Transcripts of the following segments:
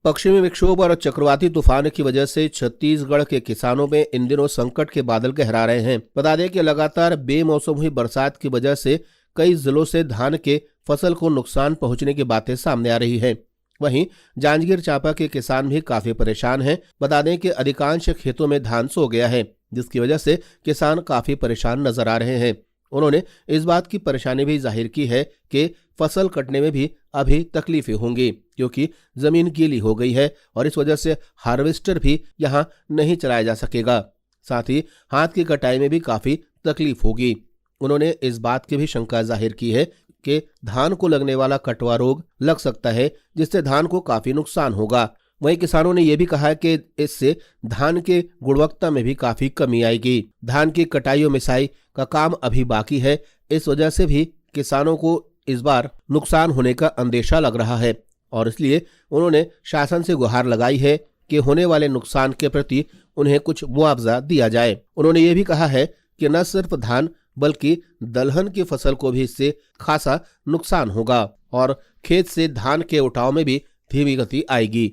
पश्चिमी विक्षोभ और चक्रवाती तूफान की वजह से छत्तीसगढ़ के किसानों में इन दिनों संकट के बादल गहरा रहे हैं। बता दें कि लगातार बेमौसम हुई बरसात की वजह से कई जिलों से धान के फसल को नुकसान पहुंचने की बातें सामने आ रही हैं। वहीं जांजगीर चांपा के किसान भी काफी परेशान हैं। बता दें कि अधिकांश खेतों में धान सो गया है, जिसकी वजह से किसान काफी परेशान नजर आ रहे हैं। उन्होंने इस बात की परेशानी भी जाहिर की है कि फसल कटने में भी अभी तकलीफें होंगी, क्योंकि जमीन गीली हो गई है और इस वजह से हार्वेस्टर भी यहां नहीं चलाया जा सकेगा। साथ ही हाथ की कटाई में भी काफी तकलीफ होगी। उन्होंने इस बात की भी शंका जाहिर की है कि धान को लगने वाला कटवा रोग लग सकता है, जिससे धान को काफी नुकसान होगा। वहीं किसानों ने यह भी कहा कि इससे धान के गुणवत्ता में भी काफी कमी आएगी। धान की कटाई और मिसाई का काम अभी बाकी है, इस वजह से भी किसानों को इस बार नुकसान होने का अंदेशा लग रहा है और इसलिए उन्होंने शासन से गुहार लगाई है कि होने वाले नुकसान के प्रति उन्हें कुछ मुआवजा दिया जाए। उन्होंने ये भी कहा है कि न सिर्फ धान बल्कि दलहन की फसल को भी इससे खासा नुकसान होगा और खेत से धान के उठाव में भी धीमी गति आएगी।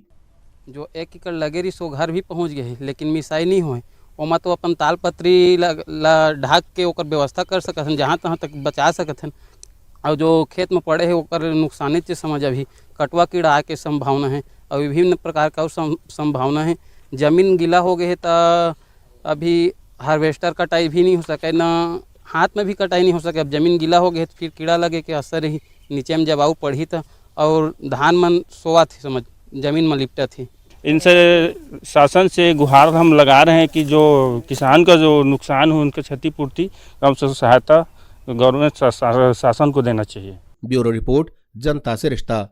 जो 1 एकड़ लगे रही सो घर भी पहुंच गए, लेकिन मिसाई नहीं होए। ओमा तो अपन ताल पत्री ला ढाक के ओकर व्यवस्था कर सकत हन, जहाँ तहाँ तक बचा सकत हन। और जो खेत में पड़े है ओकर नुकसानित से समझ अभी कटवा कीड़ा आके संभावना है और विभिन्न प्रकार का संभावना है। जमीन गीला हो गए है तो अभी हार्वेस्टर कटाई भी नहीं हो सके, ना हाथ में भी कटाई नहीं हो सके। अब जमीन गीला हो गए तो फिर कीड़ा लगे के असर ही नीचे में जब आऊ पड़ी था और धान मन सोवा थी, समझ जमीन में लिपटा थी। इनसे शासन से गुहार हम लगा रहे हैं कि जो किसान का जो नुकसान हो उनका क्षतिपूर्ति कम से सहायता गवर्नमेंट शासन को देना चाहिए। ब्यूरो रिपोर्ट, जनता से रिश्ता।